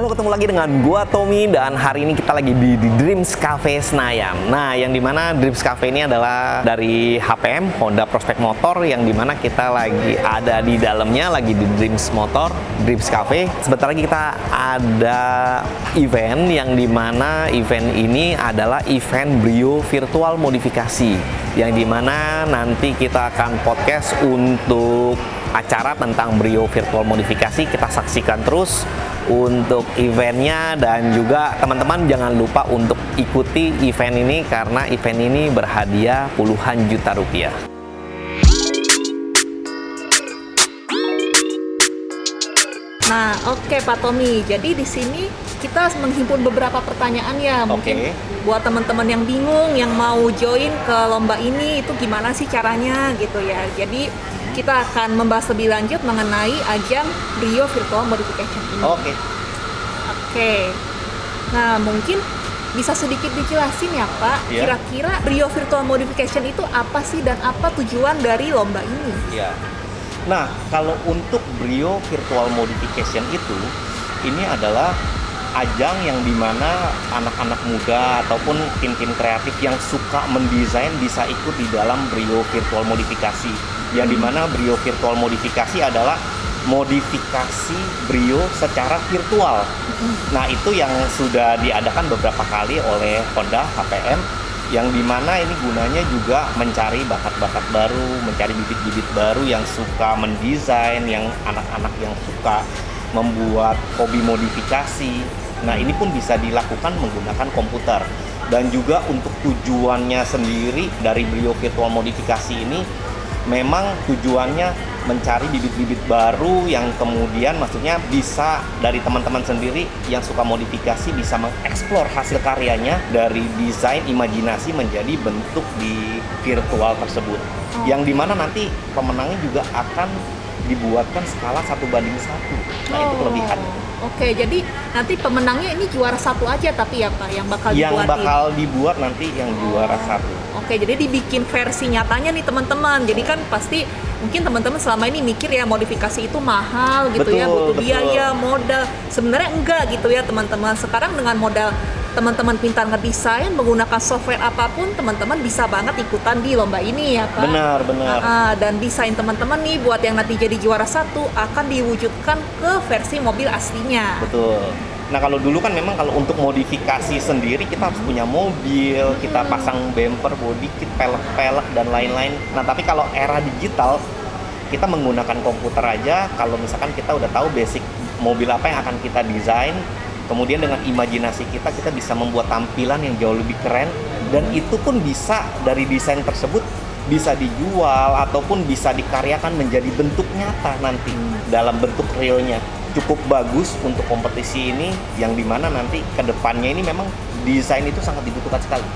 Halo, ketemu lagi dengan gua Tommy dan hari ini kita lagi di Dreams Cafe Senayan. Nah, yang dimana Dreams Cafe ini adalah dari HPM, Honda Prospect Motor, yang dimana kita lagi ada di dalamnya, lagi di Dreams Motor, Dreams Cafe. Sebentar lagi kita ada event yang dimana event ini adalah event Brio Virtual Modifikasi, yang dimana nanti kita akan podcast untuk acara tentang Brio Virtual Modifikasi. Kita saksikan terus untuk eventnya, dan juga teman-teman jangan lupa untuk ikuti event ini karena event ini berhadiah puluhan juta rupiah. Nah, oke Pak Tommy. Jadi di sini kita menghimpun beberapa pertanyaan ya. Mungkin buat teman-teman yang bingung, yang mau join ke lomba ini itu gimana sih caranya gitu ya. Jadi kita akan membahas lebih lanjut mengenai ajang Brio Virtual Modification ini. Oke. Nah, mungkin bisa sedikit dijelasin ya Pak, kira-kira Brio Virtual Modification itu apa sih dan apa tujuan dari lomba ini? Nah, kalau untuk Brio Virtual Modification itu, ini adalah ajang yang dimana anak-anak muda ataupun tim-tim kreatif yang suka mendesain bisa ikut di dalam Brio Virtual Modifikasi. Yang dimana Brio Virtual Modifikasi adalah modifikasi Brio secara virtual. Nah, itu yang sudah diadakan beberapa kali oleh Honda HPM, yang dimana ini gunanya juga mencari bakat-bakat baru, mencari bibit-bibit baru yang suka mendesain, yang anak-anak yang suka membuat hobi modifikasi. Nah, ini pun bisa dilakukan menggunakan komputer. Dan juga untuk tujuannya sendiri dari Brio Virtual Modifikasi ini, memang tujuannya mencari bibit-bibit baru yang kemudian maksudnya bisa dari teman-teman sendiri yang suka modifikasi bisa mengeksplor hasil karyanya dari desain imajinasi menjadi bentuk di virtual tersebut. Yang dimana nanti pemenangnya juga akan dibuatkan skala 1:1. Nah, itu kelebihannya. Oke, jadi nanti pemenangnya ini juara satu aja tapi ya Pak yang bakal dibuat. Yang bakal dibuat nanti yang juara satu. Oke, jadi dibikin versi nyatanya nih teman-teman. Jadi kan pasti mungkin teman-teman selama ini mikir ya modifikasi itu mahal gitu, ya, butuh biaya, modal. Sebenarnya enggak gitu ya teman-teman. Sekarang dengan modal teman-teman pintar ngedesain menggunakan software apapun, teman-teman bisa banget ikutan di lomba ini ya Pak. Benar. Dan desain teman-teman nih buat yang nanti jadi juara satu akan diwujudkan ke versi mobil aslinya. Betul. Nah, kalau dulu kan memang kalau untuk modifikasi sendiri kita harus punya mobil, kita pasang bumper, body kit, pelek-pelek dan lain-lain. Nah, tapi kalau era digital kita menggunakan komputer aja. Kalau misalkan kita udah tahu basic mobil apa yang akan kita desain, kemudian dengan imajinasi kita bisa membuat tampilan yang jauh lebih keren, dan itu pun bisa dari desain tersebut bisa dijual ataupun bisa dikaryakan menjadi bentuk nyata nanti dalam bentuk realnya. Cukup bagus untuk kompetisi ini, yang dimana nanti kedepannya ini memang desain itu sangat dibutuhkan sekali.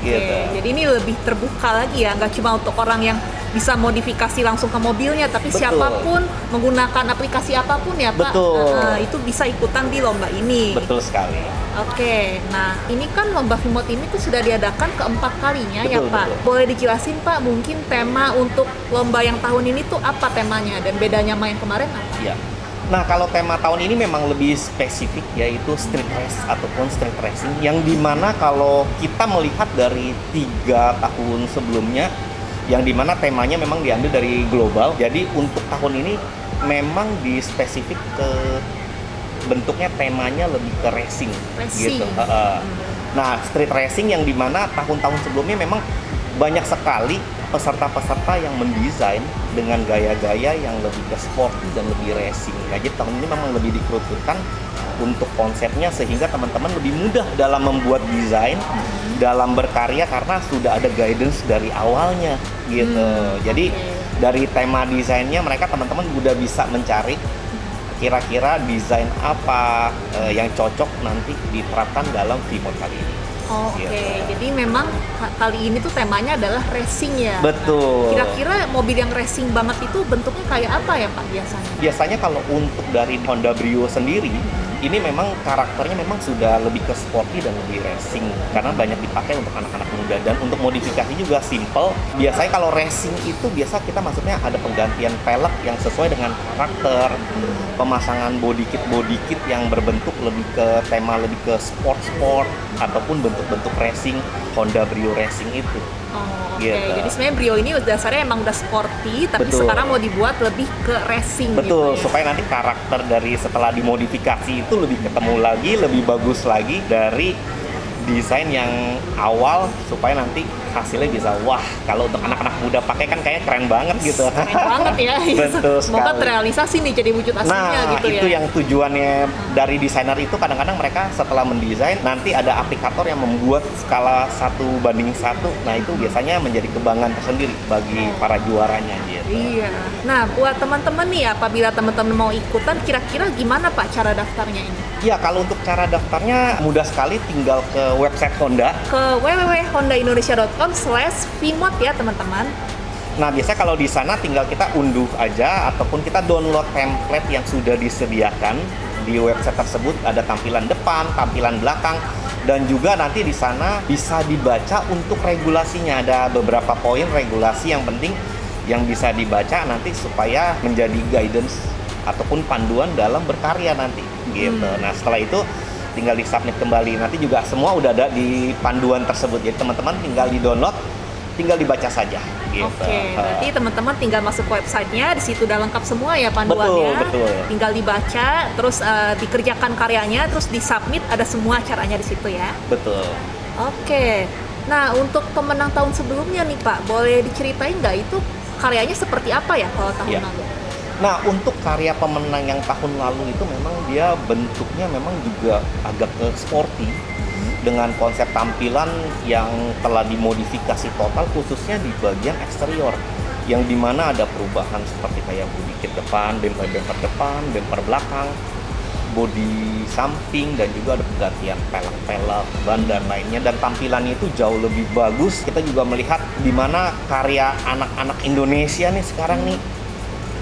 Gitu. Jadi ini lebih terbuka lagi ya, nggak cuma untuk orang yang bisa modifikasi langsung ke mobilnya, tapi siapapun menggunakan aplikasi apapun ya Pak, itu bisa ikutan di lomba ini. Betul sekali. Oke, nah ini kan lomba V-Mod ini tuh sudah diadakan keempat kalinya ya Pak. Boleh dijelasin Pak mungkin tema untuk lomba yang tahun ini tuh apa temanya dan bedanya sama yang kemarin apa? Iya. Nah, kalau tema tahun ini memang lebih spesifik, yaitu street race ataupun street racing, yang dimana kalau kita melihat dari 3 tahun sebelumnya, yang dimana temanya memang diambil dari global. Jadi untuk tahun ini memang di spesifik ke bentuknya, temanya lebih ke racing. Gitu. Nah, street racing yang dimana tahun-tahun sebelumnya memang banyak sekali peserta-peserta yang mendesain dengan gaya-gaya yang lebih ke sporty dan lebih racing. Nah, jadi tahun ini memang lebih dikerucutkan untuk konsepnya sehingga teman-teman lebih mudah dalam membuat desain, dalam berkarya karena sudah ada guidance dari awalnya gitu. Jadi dari tema desainnya mereka teman-teman udah bisa mencari kira-kira desain apa yang cocok nanti diterapkan dalam V-Mod kali ini. Jadi memang kali ini tuh temanya adalah racing ya. Betul. Kira-kira mobil yang racing banget itu bentuknya kayak apa ya Pak biasanya? Biasanya kalau untuk dari Honda Brio sendiri, ini memang karakternya memang sudah lebih ke sporty dan lebih racing karena banyak dipakai untuk anak-anak muda. muda. Dan untuk modifikasi juga simple. Biasanya kalau racing itu biasa kita maksudnya ada penggantian pelek yang sesuai dengan karakter, pemasangan body kit yang berbentuk lebih ke tema lebih ke sport ataupun bentuk-bentuk racing Honda Brio Racing itu. Oh, oke. Gitu. Jadi sebenarnya Brio ini dasarnya emang udah sporty, tapi Betul. sekarang mau dibuat lebih ke racing. Betul, gitu ya. supaya nanti karakter dari setelah dimodifikasi itu lebih ketemu lagi, lebih bagus lagi dari desain yang awal, supaya nanti hasilnya bisa wah, kalau untuk anak-anak muda pakai kan kayak keren banget gitu. Keren banget ya. Betul Semoga sekali. terrealisasi nih jadi wujud aslinya Nah, gitu ya. itu yang tujuannya dari desainer itu. Kadang-kadang mereka setelah mendesain nanti ada aplikator yang membuat skala 1:1. Nah, itu biasanya menjadi kebanggaan tersendiri bagi para juaranya gitu. Iya. Nah, buat teman-teman nih, apabila teman-teman mau ikutan, kira-kira gimana Pak cara daftarnya ini? Ya, kalau untuk cara daftarnya mudah sekali, tinggal ke website Honda. Ke www.hondaindonesia.com/vmod ya teman-teman. Nah, biasanya kalau di sana tinggal kita unduh aja ataupun kita download template yang sudah disediakan di website tersebut. Ada tampilan depan, tampilan belakang, dan juga nanti di sana bisa dibaca untuk regulasinya. Ada beberapa poin regulasi yang penting yang bisa dibaca nanti supaya menjadi guidance ataupun panduan dalam berkarya nanti gitu. Nah, setelah itu tinggal di-submit kembali. Nanti juga semua udah ada di panduan tersebut. Jadi teman-teman tinggal di-download, tinggal dibaca saja gitu. Oke, berarti teman-teman tinggal masuk ke websitenya, di situ udah lengkap semua ya panduannya. Betul. Tinggal dibaca, terus dikerjakan karyanya, terus di-submit, ada semua caranya di situ ya. Betul. Oke. Nah, untuk pemenang tahun sebelumnya nih Pak, boleh diceritain nggak itu karyanya seperti apa ya kalau tahun Iya. lalu? Nah, untuk karya pemenang yang tahun lalu itu memang dia bentuknya memang juga agak ke sporty dengan konsep tampilan yang telah dimodifikasi total khususnya di bagian eksterior, yang dimana ada perubahan seperti kayak bodi kit depan, bumper depan, bumper belakang, bodi samping, dan juga ada penggantian pelek-pelek, ban dan lainnya, dan tampilannya itu jauh lebih bagus. Kita juga melihat di mana karya anak-anak Indonesia nih sekarang nih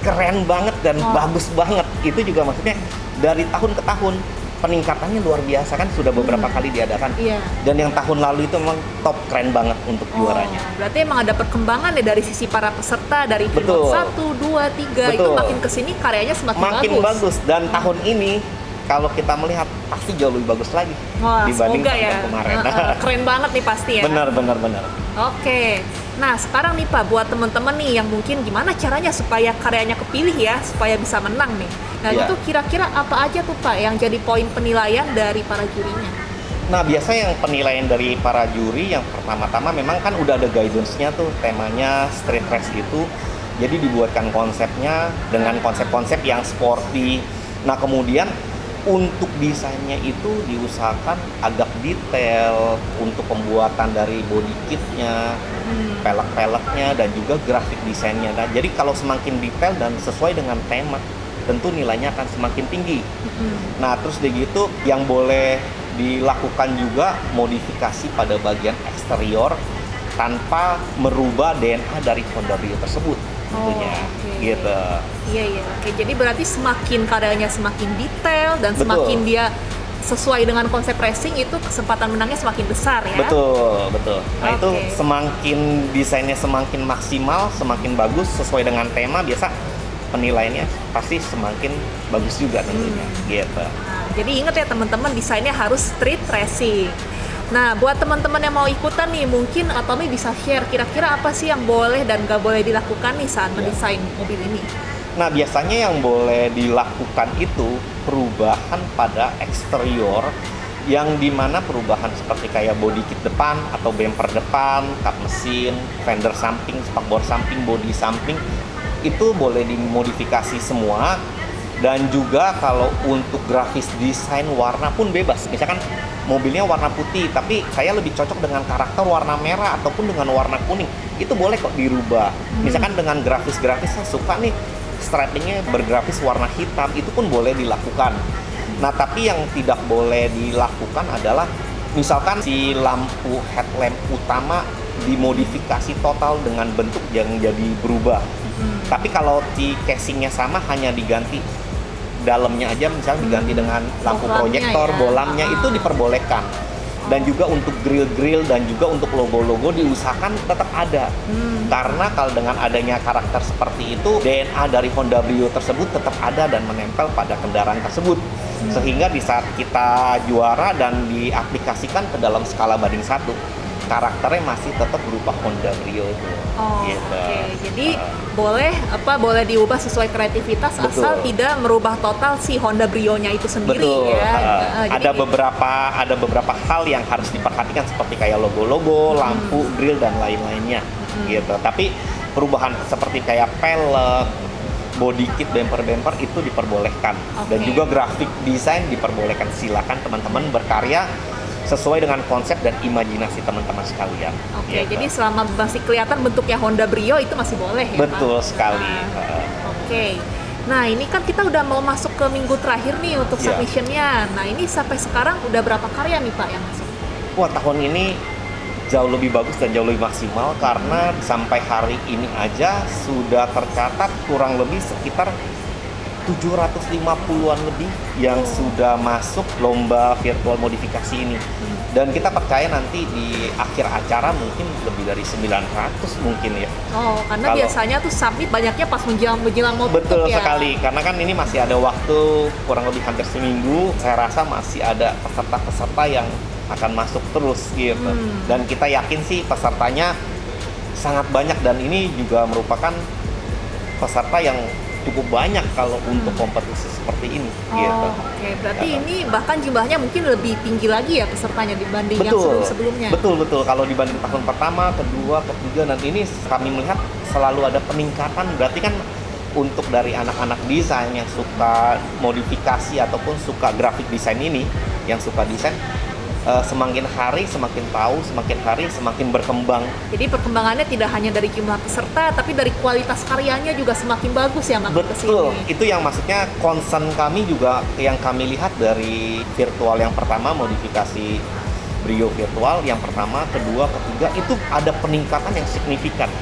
keren banget dan bagus banget. Itu juga maksudnya dari tahun ke tahun peningkatannya luar biasa kan, sudah beberapa kali diadakan. Iya. Dan yang tahun lalu itu memang top, keren banget untuk juaranya. Berarti emang ada perkembangan ya dari sisi para peserta dari Betul. Vmod 1, 2, 3 itu Betul. makin kesini karyanya semakin Makin bagus. Dan tahun ini kalau kita melihat pasti jauh lebih bagus lagi Wah, dibanding semoga tahun ya. kemarin. Keren banget nih pasti ya. Benar. Oke. Nah, sekarang nih Pak, buat teman-teman nih yang mungkin gimana caranya supaya karyanya kepilih ya, supaya bisa menang nih. Nah, Iya. itu kira-kira apa aja tuh Pak yang jadi poin penilaian dari para jurinya? Nah, biasanya yang penilaian dari para juri yang pertama-tama memang kan udah ada guidance-nya tuh, temanya street race itu. Jadi dibuatkan konsepnya dengan konsep-konsep yang sporty. Nah, kemudian untuk desainnya itu diusahakan agak detail untuk pembuatan dari body kitnya, pelek-peleknya, dan juga grafik desainnya. Nah, jadi kalau semakin detail dan sesuai dengan tema, tentu nilainya akan semakin tinggi. Nah, terus begitu yang boleh dilakukan juga modifikasi pada bagian eksterior tanpa merubah DNA dari Honda Brio tersebut tentunya. oke. Gitu. Iya. Oke, jadi berarti semakin karyanya semakin detail dan Betul. semakin dia sesuai dengan konsep racing, itu kesempatan menangnya semakin besar ya. Betul. Nah, itu Oke. semakin desainnya semakin maksimal, semakin bagus sesuai dengan tema, biasa penilaiannya pasti semakin bagus juga tentunya. Gitu. Nah, jadi ingat ya teman-teman, desainnya harus street racing. Nah, buat teman-teman yang mau ikutan nih, mungkin Tommy bisa share kira-kira apa sih yang boleh dan gak boleh dilakukan nih saat mendesain mobil ini? Nah, biasanya yang boleh dilakukan itu perubahan pada eksterior, yang dimana perubahan seperti kayak body kit depan atau bumper depan, kap mesin, fender samping, spakbor samping, body samping, itu boleh dimodifikasi semua. Dan juga kalau untuk grafis desain warna pun bebas. Misalkan mobilnya warna putih, tapi saya lebih cocok dengan karakter warna merah ataupun dengan warna kuning, itu boleh kok dirubah. Misalkan dengan grafis-grafis saya suka nih stripingnya bergrafis warna hitam, itu pun boleh dilakukan. Nah, tapi yang tidak boleh dilakukan adalah misalkan si lampu headlamp utama dimodifikasi total dengan bentuk yang jadi berubah. Tapi kalau si casingnya sama, hanya diganti dalamnya aja, misalnya diganti dengan lampu Bohlamnya proyektor, ya. bolamnya, itu diperbolehkan. Dan juga untuk grill-grill dan juga untuk logo-logo diusahakan tetap ada. Karena kalau dengan adanya karakter seperti itu, DNA dari Honda Brio tersebut tetap ada dan menempel pada kendaraan tersebut. Sehingga di saat kita juara dan diaplikasikan ke dalam skala banding 1, karakternya masih tetap berupa Honda Brio itu. Gitu. Oke. Jadi boleh diubah sesuai kreativitas, Betul. asal tidak merubah total si Honda Brio-nya itu sendiri. Betul. Ya. Ada beberapa hal yang harus diperhatikan seperti kayak logo-logo, lampu, grill dan lain-lainnya. Gitu. Tapi perubahan seperti kayak pelek, body kit, bumper itu diperbolehkan. Dan juga grafik desain diperbolehkan. Silakan teman-teman berkarya sesuai dengan konsep dan imajinasi teman-teman sekalian. Oke, Gitu. jadi selama masih kelihatan bentuknya Honda Brio itu masih boleh ya, Pak? Betul sekali. Oke. Nah, ini kan kita udah mau masuk ke minggu terakhir nih untuk Iya. submissionnya. Nah, ini sampai sekarang udah berapa karya nih Pak yang masuk? Wah, tahun ini jauh lebih bagus dan jauh lebih maksimal karena sampai hari ini aja sudah tercatat kurang lebih sekitar 750-an lebih yang sudah masuk lomba virtual modifikasi ini. Dan kita percaya nanti di akhir acara mungkin lebih dari 900 mungkin ya. Oh, karena biasanya tuh submit banyaknya pas menjelang mau tutup Betul ya. sekali, karena kan ini masih ada waktu kurang lebih hampir seminggu. Saya rasa masih ada peserta-peserta yang akan masuk terus gitu. Dan kita yakin sih pesertanya sangat banyak dan ini juga merupakan peserta yang cukup banyak kalau untuk kompetisi seperti ini. Gitu. Oke. Berarti ini bahkan jumlahnya mungkin lebih tinggi lagi ya pesertanya dibanding yang sebelum-sebelumnya. Betul. Kalau dibanding tahun pertama, kedua, ketiga, dan ini kami melihat selalu ada peningkatan. Berarti kan untuk dari anak-anak desain yang suka modifikasi ataupun suka grafik desain ini, yang suka desain, semakin hari semakin tahu, semakin hari semakin berkembang. Jadi perkembangannya tidak hanya dari jumlah peserta, tapi dari kualitas karyanya juga semakin bagus ya makin Betul, kesini. itu yang maksudnya concern kami juga yang kami lihat dari virtual yang pertama, modifikasi Brio virtual yang pertama, kedua, ketiga itu ada peningkatan yang signifikan.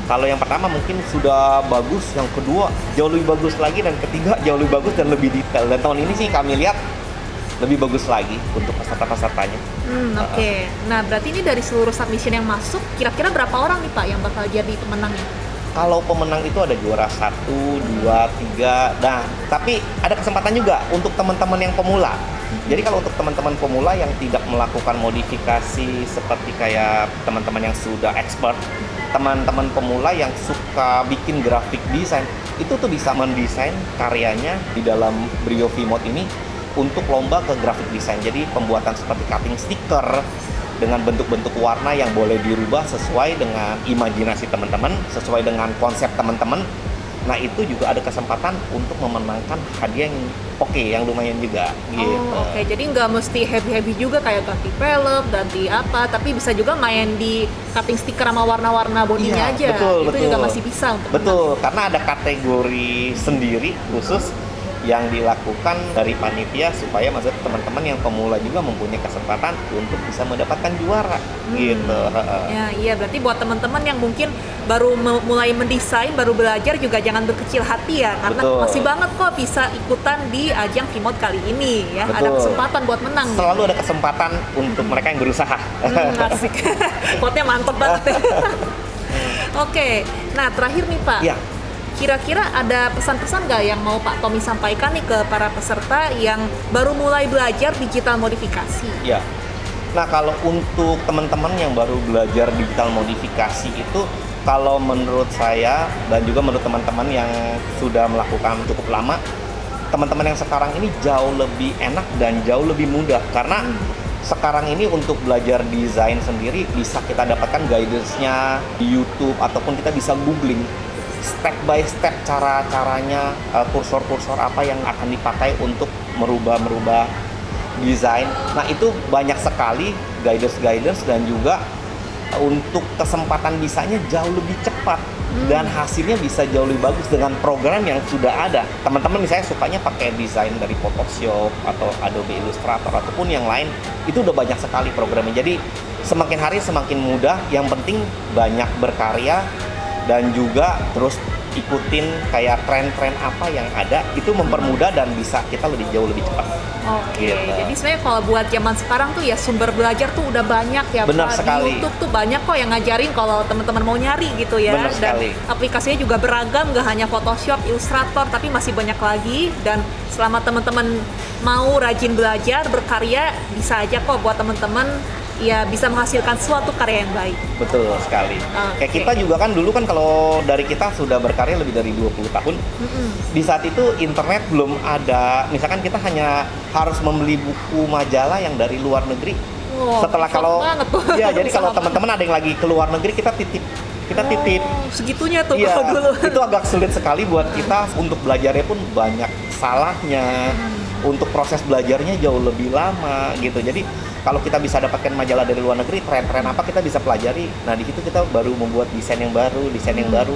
Kalau yang pertama mungkin sudah bagus, yang kedua jauh lebih bagus lagi, dan ketiga jauh lebih bagus dan lebih detail. Dan tahun ini sih kami lihat lebih bagus lagi untuk peserta-pesertanya. Oke. Nah, berarti ini dari seluruh submission yang masuk, kira-kira berapa orang nih Pak yang bakal jadi pemenangnya? Kalau pemenang itu ada juara 1, 2, 3. Nah, tapi ada kesempatan juga untuk teman-teman yang pemula. Jadi kalau untuk teman-teman pemula yang tidak melakukan modifikasi seperti kayak teman-teman yang sudah expert, teman-teman pemula yang suka bikin grafik desain, itu tuh bisa mendesain karyanya di dalam Brio V-Mode ini untuk lomba ke grafik desain. Jadi pembuatan seperti cutting stiker dengan bentuk-bentuk warna yang boleh dirubah sesuai dengan imajinasi teman-teman, sesuai dengan konsep teman-teman. Nah, itu juga ada kesempatan untuk memenangkan hadiah yang yang lumayan juga gitu. Oke. Jadi nggak mesti heavy-heavy juga kayak ganti pelek, ganti apa, tapi bisa juga main di cutting stiker sama warna-warna bodinya aja. Betul. juga masih bisa untuk Betul, karena ada kategori sendiri khusus yang dilakukan dari panitia supaya maksud teman-teman yang pemula juga mempunyai kesempatan untuk bisa mendapatkan juara gitu. Ya, iya, berarti buat teman-teman yang mungkin baru mulai mendesain, baru belajar juga jangan berkecil hati ya, karena Betul. masih banget kok bisa ikutan di ajang V-Mode kali ini ya. Betul. Ada kesempatan buat menang. Selalu ada kesempatan untuk mereka yang berusaha. Asik. Quote-nya mantep banget ya. Oke, nah terakhir nih Pak. Ya. Kira-kira ada pesan-pesan nggak yang mau Pak Tommy sampaikan nih ke para peserta yang baru mulai belajar digital modifikasi? Ya. Nah, kalau untuk teman-teman yang baru belajar digital modifikasi itu, kalau menurut saya dan juga menurut teman-teman yang sudah melakukan cukup lama, teman-teman yang sekarang ini jauh lebih enak dan jauh lebih mudah karena sekarang ini untuk belajar desain sendiri bisa kita dapatkan guidance-nya di YouTube ataupun kita bisa googling step by step cara-caranya, kursor-kursor apa yang akan dipakai untuk merubah desain. Nah, itu banyak sekali guidance dan juga untuk kesempatan bisanya jauh lebih cepat dan hasilnya bisa jauh lebih bagus dengan program yang sudah ada. Teman-teman misalnya sukanya pakai desain dari Photoshop atau Adobe Illustrator ataupun yang lain, itu udah banyak sekali programnya. Jadi semakin hari semakin mudah, yang penting banyak berkarya dan juga terus ikutin kayak tren-tren apa yang ada, itu mempermudah dan bisa kita jauh lebih cepat. Oke, Gitu. jadi sebenarnya kalau buat zaman sekarang tuh ya sumber belajar tuh udah banyak ya. Benar Pak. sekali. Di YouTube tuh banyak kok yang ngajarin kalau teman-teman mau nyari gitu ya. Benar Dan sekali. aplikasinya juga beragam, gak hanya Photoshop, Illustrator, tapi masih banyak lagi. Dan selama teman-teman mau rajin belajar, berkarya, bisa aja kok buat teman-teman ya bisa menghasilkan suatu karya yang baik. Betul sekali. Oke. Kayak kita juga kan dulu kan kalau dari kita sudah berkarya lebih dari 20 tahun. Di saat itu internet belum ada, misalkan kita hanya harus membeli buku majalah yang dari luar negeri. Wow, Setelah effort kalau banget tuh. ya jadi kalau Usaha teman-teman ada yang lagi ke luar negeri, kita titip. Segitunya tuh Iya, kalau dulu. itu agak sulit sekali buat kita untuk belajarnya pun banyak salahnya. Untuk proses belajarnya jauh lebih lama gitu. Jadi kalau kita bisa dapatkan majalah dari luar negeri, tren-tren apa kita bisa pelajari. Nah di situ kita baru membuat desain yang baru.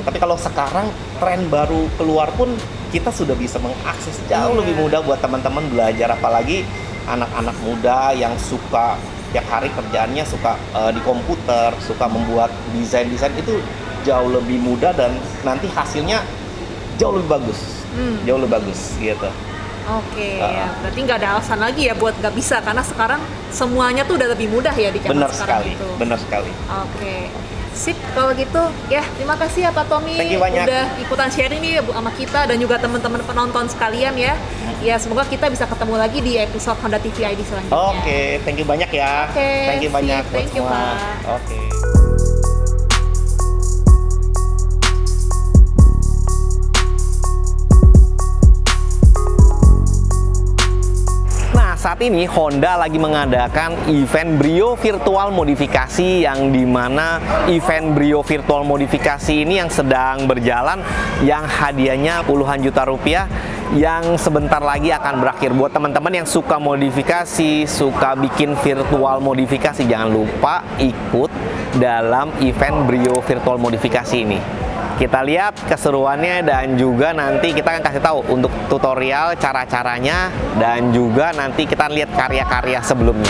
Tapi kalau sekarang tren baru keluar pun kita sudah bisa mengakses jauh lebih mudah buat teman-teman belajar. Apalagi anak-anak muda yang suka tiap hari kerjaannya suka di komputer, suka membuat desain-desain, itu jauh lebih mudah dan nanti hasilnya jauh lebih bagus. Jauh lebih bagus gitu. Oke, ya. Berarti nggak ada alasan lagi ya buat nggak bisa, karena sekarang semuanya tuh udah lebih mudah ya di zaman Benar sekarang sekali, itu. benar sekali. Oke, sip kalau gitu. Ya, terima kasih ya Pak Tommy Thank you banyak. udah ikutan sharing nih sama kita dan juga teman-teman penonton sekalian ya. Ya, semoga kita bisa ketemu lagi di episode Honda TV ID selanjutnya. Oke, thank you banyak ya. Oke, Thank you banyak sip. buat Thank you, semua. Pak. Oke. Nah, saat ini Honda lagi mengadakan event Brio Virtual Modifikasi, yang dimana event Brio Virtual Modifikasi ini yang sedang berjalan, yang hadiahnya puluhan juta rupiah, yang sebentar lagi akan berakhir. Buat teman-teman yang suka modifikasi, suka bikin virtual modifikasi, jangan lupa ikut dalam event Brio Virtual Modifikasi ini. Kita lihat keseruannya dan juga nanti kita akan kasih tahu untuk tutorial cara-caranya dan juga nanti kita lihat karya-karya sebelumnya.